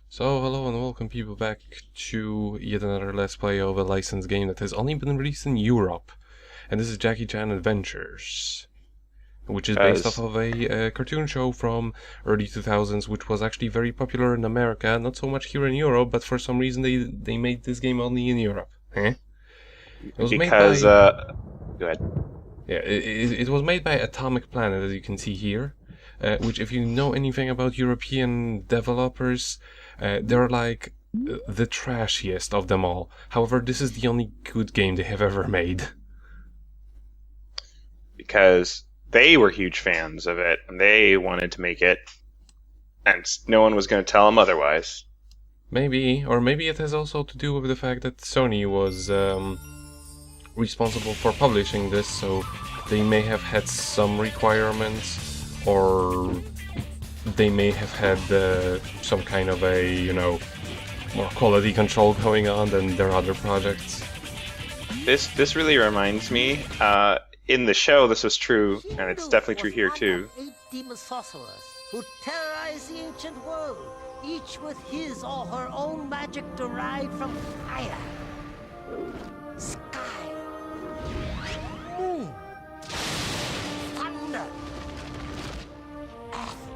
So, hello and welcome people back to yet another Let's Play of a licensed game that has only been released in Europe. And this is Jackie Chan Adventures, which is based off of a cartoon show from early 2000s, which was actually very popular in America, not so much here in Europe, but for some reason they made this game only in Europe. It was made by... Go ahead. Yeah, it was made by Atomic Planet, as you can see here, which if you know anything about European developers, they're like the trashiest of them all. However, this is the only good game they have ever made. Because they were huge fans of it, and they wanted to make it, and no one was going to tell them otherwise. Maybe, or maybe it has also to do with the fact that Sony was responsible for publishing this, so they may have had some requirements, or they may have had some kind of a, you know, more quality control going on than their other projects. This really reminds me, in the show this was true, and it's definitely true here too. 8 demon sorcerers who terrorize the ancient world, each with his or her own magic derived from fire, sky, moon, thunder, earth,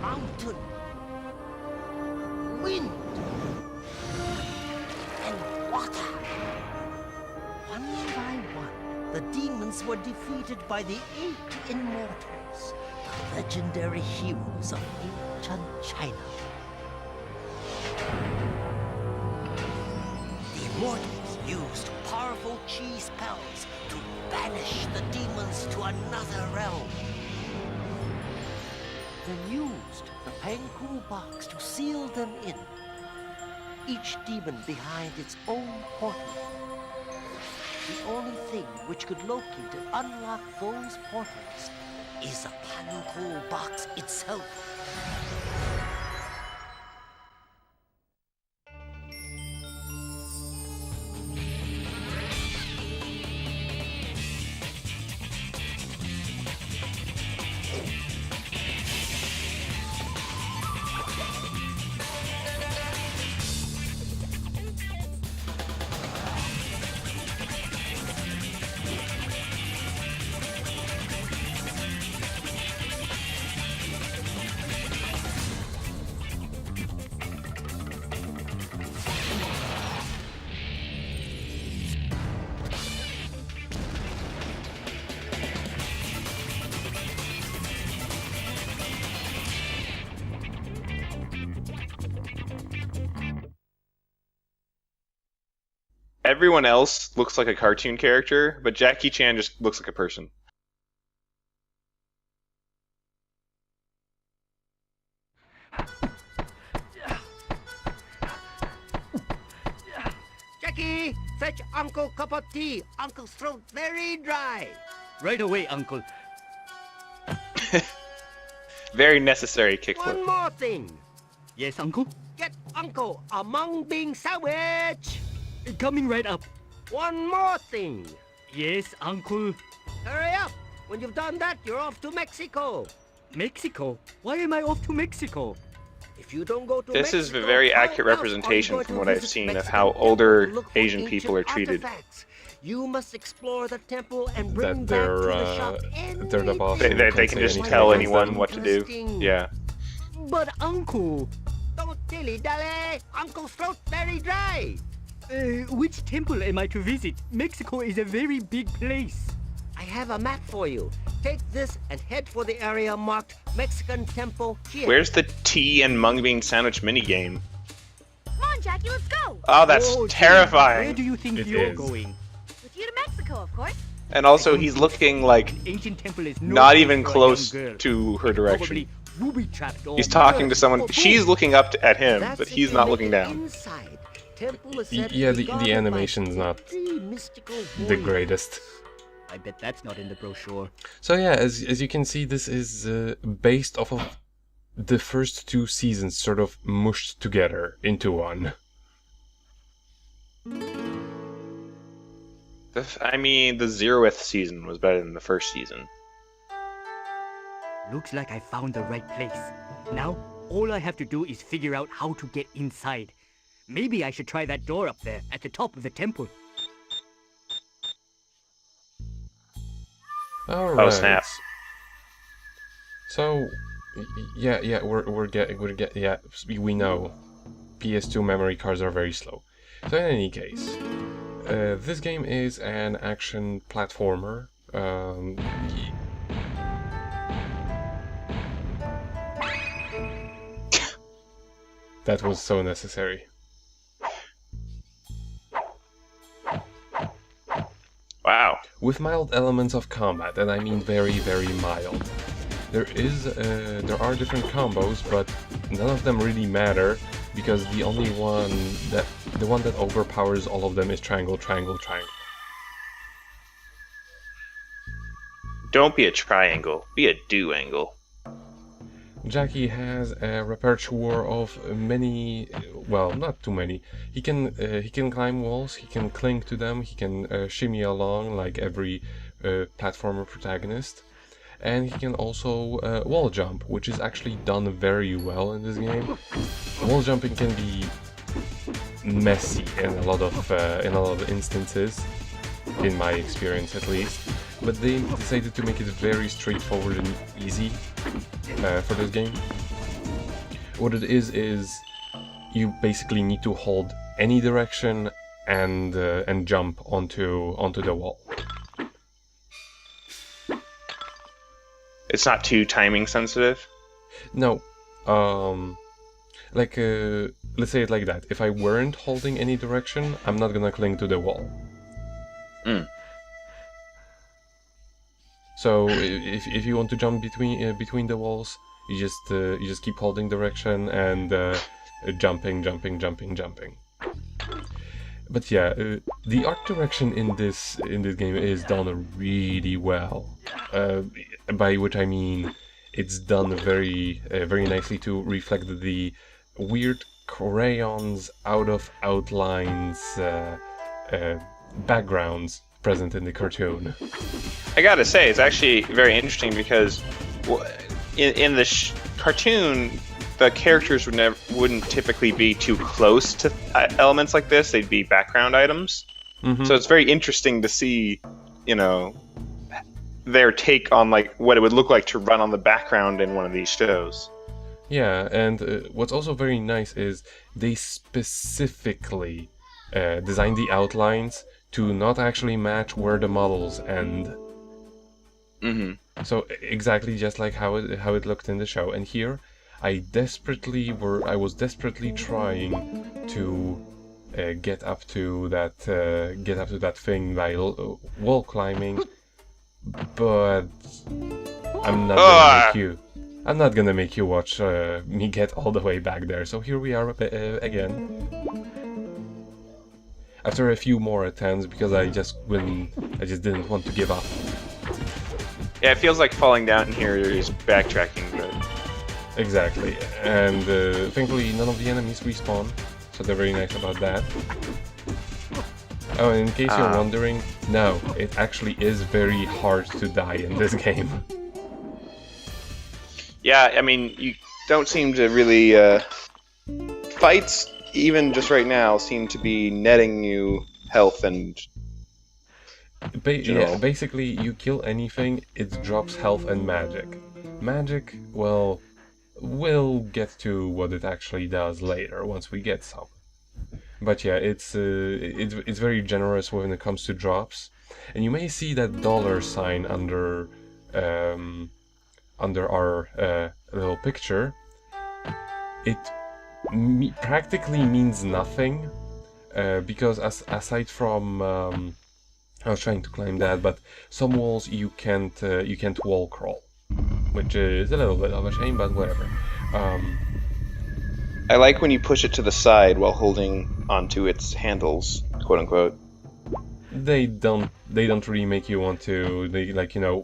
mountain, wind, and water. One by one, the demons were defeated by the 8 immortals, the legendary heroes of ancient China. The immortals used powerful chi spells to banish the demons to another realm. Then used the Pangku box to seal them in, each demon behind its own portal. The only thing which could locate and unlock those portals is the Pangku box itself. Everyone else looks like a cartoon character, but Jackie Chan just looks like a person. Jackie, fetch Uncle a cup of tea. Uncle's throat very dry. Right away, Uncle. Very necessary One kickflip. more thing. Yes, Uncle? Get Uncle a mung bean sandwich. Coming right up. One more thing. Yes, Uncle. Hurry up. When you've done that, you're off to Mexico. Mexico? Why am I off to Mexico? If you don't go to This is a Mexico, very how accurate else are you representation going from to what I've visit seen of Mexican how temple older and look for Asian people are ancient treated. artifacts? You must explore the temple and bring That back to the shop they're the boss. anything They can say just anything tell against anyone them. what to do. interesting. Yeah. But, Uncle, Don't dilly-dally. Uncle's throat very dry. which temple am I to visit? Mexico is a very big place. I have a map for you. Take this and head for the area marked Mexican Temple here. Where's the tea and mung bean sandwich minigame? Come on, Jackie, let's go! Oh, that's Oh, dear. Where terrifying. do you think It you're is. going? With you to Mexico, of course. And also, he's looking like Ancient temple is no not place even for a close young girl. to her direction. Probably booby-trapped or He's talking to someone. Oh, She's looking up at him, That's but if he's you not make looking it down. Inside. Temple is said to Yeah, be the guarded by animation's not 3 mystical the warriors. greatest. I bet that's not in the brochure. So yeah, as you can see, this is based off of the first 2 seasons sort of mushed together into one. I mean, the 0th season was better than the first season. Looks like I found the right place. Now, all I have to do is figure out how to get inside. Maybe I should try that door up there at the top of the temple. All right. Oh, snap. So, yeah, we know PS2 memory cards are very slow. So in any case, this game is an action platformer. That was so necessary. Wow. With mild elements of combat, and I mean very, very mild. There are different combos, but none of them really matter because the one that overpowers all of them is triangle, triangle, triangle. Don't be a triangle. Be a do-angle. Jackie has a repertoire of many, well, not too many. He can climb walls, he can cling to them, he can shimmy along like every platformer protagonist, and he can also wall jump, which is actually done very well in this game. Wall jumping can be messy in a lot of instances, in my experience at least. But they decided to make it very straightforward and easy for this game. What it is you basically need to hold any direction and jump onto the wall. It's not too timing sensitive. No, let's say it like that. If I weren't holding any direction, I'm not gonna cling to the wall. So if you want to jump between the walls, you just keep holding direction and jumping. But yeah, the art direction in this game is done really well. By which I mean it's done very nicely to reflect the weird crayons out of outlines backgrounds present in the cartoon. I gotta say, it's actually very interesting because in the cartoon, the characters wouldn't typically be too close to elements like this. They'd be background items. Mm-hmm. So it's very interesting to see, their take on like what it would look like to run on the background in one of these shows. Yeah, and what's also very nice is they specifically designed the outlines to not actually match where the models end. Mm-hmm. So exactly just like how it looked in the show. And here, I was desperately trying to get up to that thing by wall climbing, but I'm not gonna make you watch me get all the way back there. So here we are again. After a few more attempts, because I just didn't want to give up. Yeah, it feels like falling down here is backtracking, but... Exactly, and thankfully none of the enemies respawn, so they're very nice about that. Oh, and in case you're wondering, no, it actually is very hard to die in this game. Yeah, I mean, you don't seem to really... Fights, even just right now, seem to be netting you health and... Yeah, basically, you kill anything, it drops health and magic. Magic, well, we'll get to what it actually does later, once we get some. But yeah, it's very generous when it comes to drops. And you may see that dollar sign under our little picture. It practically means nothing, because aside from I was trying to climb that, but some walls you can't wall crawl, which is a little bit of a shame, but whatever. I like when you push it to the side while holding onto its handles, quote unquote. They don't really make you want to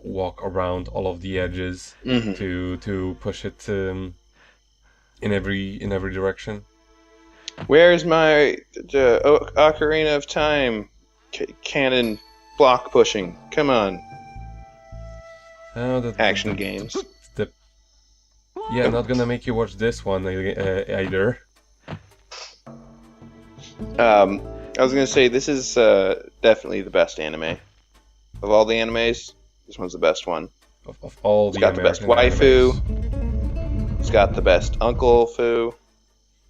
walk around all of the edges to push it in every direction. Where's my Ocarina of Time cannon block pushing? Come on. Oh, Action games. Yeah, not gonna make you watch this one either. I was gonna say this is definitely the best anime of all the animes. This one's the best one. Of all It's the got the best American waifu. animes. It's got the best uncle fu.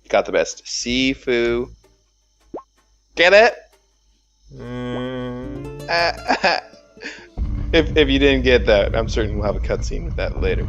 It's got the best sifu. Get it? Mm, If you didn't get that, I'm certain we'll have a cutscene with that later.